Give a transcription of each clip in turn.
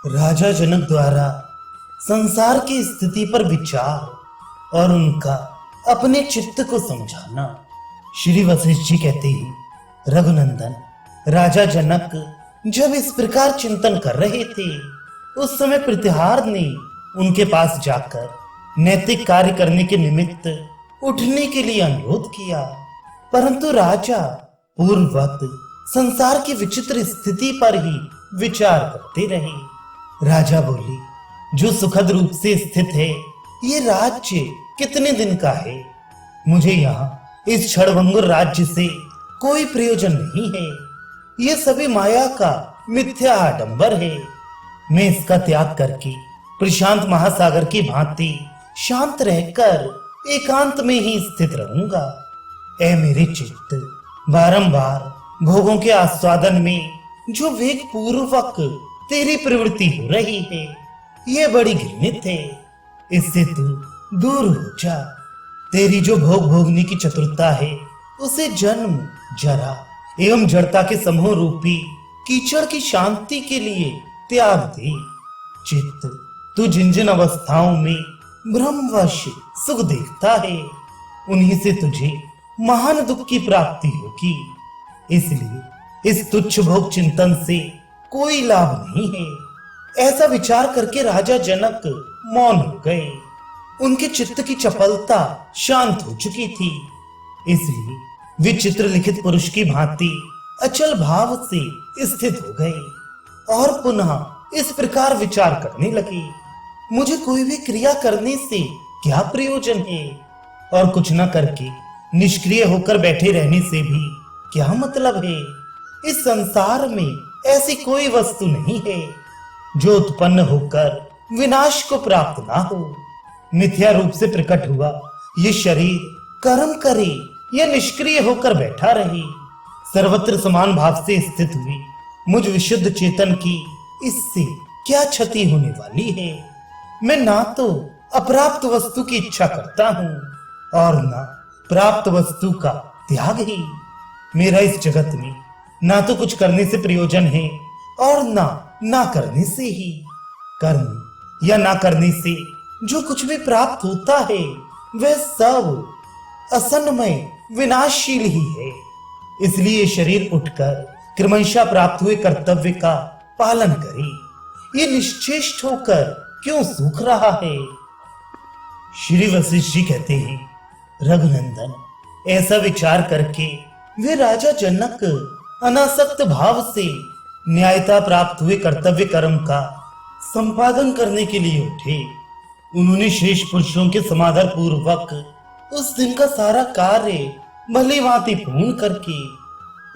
राजा जनक द्वारा संसार की स्थिति पर विचार और उनका अपने चित्त को समझाना। श्री वशिष्ठ जी कहते ही रघुनंदन, राजा जनक जब इस प्रकार चिंतन कर रहे थे उस समय प्रतिहार ने उनके पास जाकर नैतिक कार्य करने के निमित्त उठने के लिए अनुरोध किया, परंतु राजा पूर्ववत संसार की विचित्र स्थिति पर ही विचार करते रहे। राजा बोले, जो सुखद रूप से स्थित है ये राज्य कितने दिन का है? मुझे यहाँ इस क्षणभंगुर राज्य से कोई प्रयोजन नहीं है। ये सभी माया का मिथ्या आडंबर है। मैं इसका त्याग करके प्रशांत महासागर की भांति शांत रहकर एकांत में ही स्थित रहूंगा। ऐ मेरे चित्त, बारंबार भोगों के आस्वादन में जो वेग पूर्वक तेरी प्रवृत्ति हो रही है ये बड़ी घृणित है। इससे तू दूर हो जा। तेरी जो भोग भोगने की चतुरता है उसे जन्म, जरा एवं जड़ता के समूह रूपी कीचड़ की शांति के लिए त्याग दे। चित्त, तू जिन जिन अवस्थाओं में ब्रह्मवश सुख देखता है उन्हीं से तुझे महान दुख की प्राप्ति होगी। इसलिए इस तुच्छ भोग चिंतन से कोई लाभ नहीं है। ऐसा विचार करके राजा जनक मौन हो गए। उनके चित्त की चपलता शांत हो चुकी थी, इसलिए वे चित्र लिखित पुरुष की भांति अचल भाव से स्थित हो गए और पुनः इस प्रकार विचार करने लगे, मुझे कोई भी क्रिया करने से क्या प्रयोजन है और कुछ न करके निष्क्रिय होकर बैठे रहने से भी क्या मतलब है? इस संसार में ऐसी कोई वस्तु नहीं है जो उत्पन्न होकर विनाश को प्राप्त ना हो। मिथ्या रूप से प्रकट हुआ ये शरीर कर्म करे या निष्क्रिय होकर बैठा रहे, सर्वत्र समान भाव से स्थित हुई मुझ विशुद्ध चेतन की इससे क्या क्षति होने वाली है? मैं ना तो अप्राप्त वस्तु की इच्छा करता हूँ और ना प्राप्त वस्तु का त्याग ही। मेरा इस जगत में ना तो कुछ करने से प्रयोजन है और ना करने से ही। कर्म या ना करने से जो कुछ भी प्राप्त होता है वह सब असन्मय विनाशशील ही है। इसलिए शरीर उठकर क्रमशः प्राप्त हुए कर्तव्य का पालन करे। ये निश्चेष्ट होकर क्यों सूख रहा है? श्री वशिष्ठ जी कहते हैं, रघुनंदन, ऐसा विचार करके वे राजा जनक अनासक्त भाव से न्यायता प्राप्त हुए कर्तव्य कर्म का संपादन करने के लिए उठे। उन्होंने श्रेष्ठ पुरुषों के समादर पूर्वक उस दिन का सारा कार्य भली भांति पूर्ण करके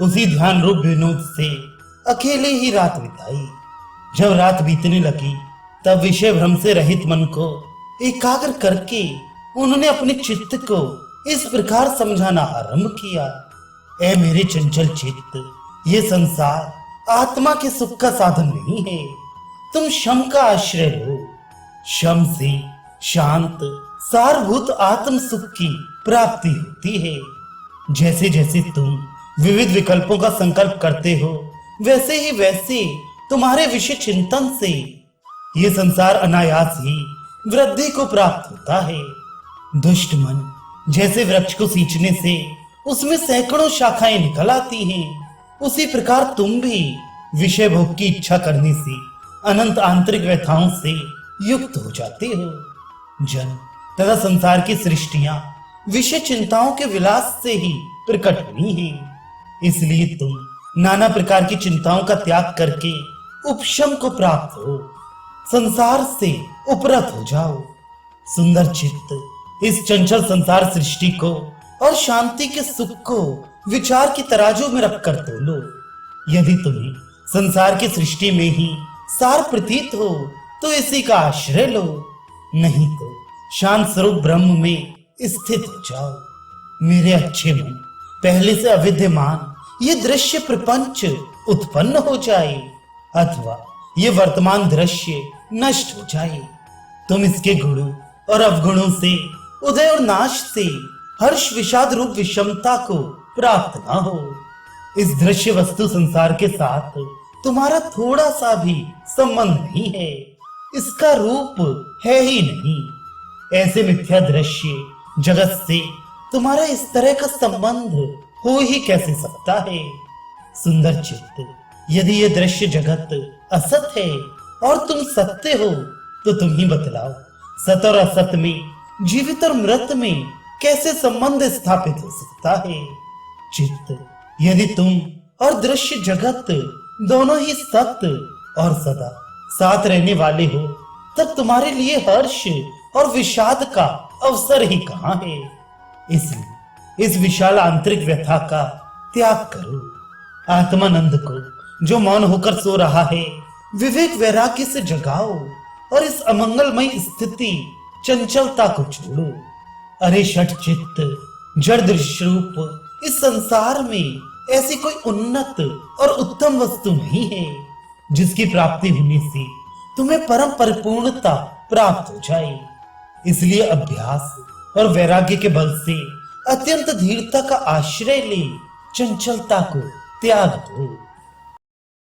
उसी ध्यान रूप विनोद से अकेले ही रात बिताई। जब रात बीतने लगी तब विषय भ्रम से रहित मन को एकाग्र करके उन्होंने अपने चित्त को इस प्रकार समझाना आरंभ किया। ऐ मेरे चंचल चित्त, ये संसार आत्मा के सुख का साधन नहीं है। तुम शम का आश्रय लो। शम से शांत सारभूत आत्म सुख की प्राप्ति होती है। जैसे जैसे तुम विविध विकल्पों का संकल्प करते हो वैसे ही वैसे तुम्हारे विषय चिंतन से ये संसार अनायास ही वृद्धि को प्राप्त होता है। दुष्ट मन जैसे वृक्ष को सींचने से उसमें सैकड़ों शाखाएं निकल आती हैं, उसी प्रकार तुम भी विषय भोग की इच्छा करने से अनंत आंतरिक व्यथाओं से युक्त हो जाते हो। जन तथा संसार की सृष्टियां विषय चिंताओं के विलास से ही प्रकट हुई हैं। इसलिए तुम नाना प्रकार की चिंताओं का त्याग करके उपशम को प्राप्त हो, संसार से उपरत हो जाओ। सुंदर चित्त, इस चंचल संसार सृष्टि को और शांति के सुख को विचार की तराजू में रखकर तोलो। यदि तुम्हें संसार की सृष्टि में ही सार प्रतीत हो तो इसी का आश्रय लो, नहीं तो शांत स्वरूप ब्रह्म में स्थित हो जाओ। मेरे अच्छे मन, पहले से अविद्यमान ये दृश्य प्रपंच उत्पन्न हो जाए अथवा ये वर्तमान दृश्य नष्ट हो जाए, तुम इसके गुणों और अवगुणों से, उदय और नाश से हर्ष विषाद रूप विषमता को प्राप्त ना हो। इस दृश्य वस्तु संसार के साथ तुम्हारा थोड़ा सा भी संबंध नहीं है, इसका रूप है ही नहीं। ऐसे मिथ्या दृश्य जगत से तुम्हारा इस तरह का संबंध हो ही कैसे सकता है? सुंदर चित्त, यदि ये दृश्य जगत असत है और तुम सत्य हो तो तुम ही बतलाओ, सत और असत में, जीवित और मृत में कैसे संबंध स्थापित हो सकता है? चित्त, यदि तुम और दृश्य जगत दोनों ही सत्य और सदा साथ रहने वाले हो, तब तुम्हारे लिए हर्ष और विषाद का अवसर ही कहां है? इसलिए इस विशाल आंतरिक व्यथा का त्याग करो। आत्मानंद को जो मौन होकर सो रहा है, विवेक वैराग्य से जगाओ और इस अमंगलमय स्थिति चंचलता को छोड़ो। अरे षट चित्त, जड़ दृश्य रूप इस संसार में ऐसी कोई उन्नत और उत्तम वस्तु नहीं है जिसकी प्राप्ति होने से तुम्हें परम परिपूर्णता प्राप्त हो जाए। इसलिए अभ्यास और वैराग्य के बल से अत्यंत धीरता का आश्रय ले चंचलता को त्याग दो।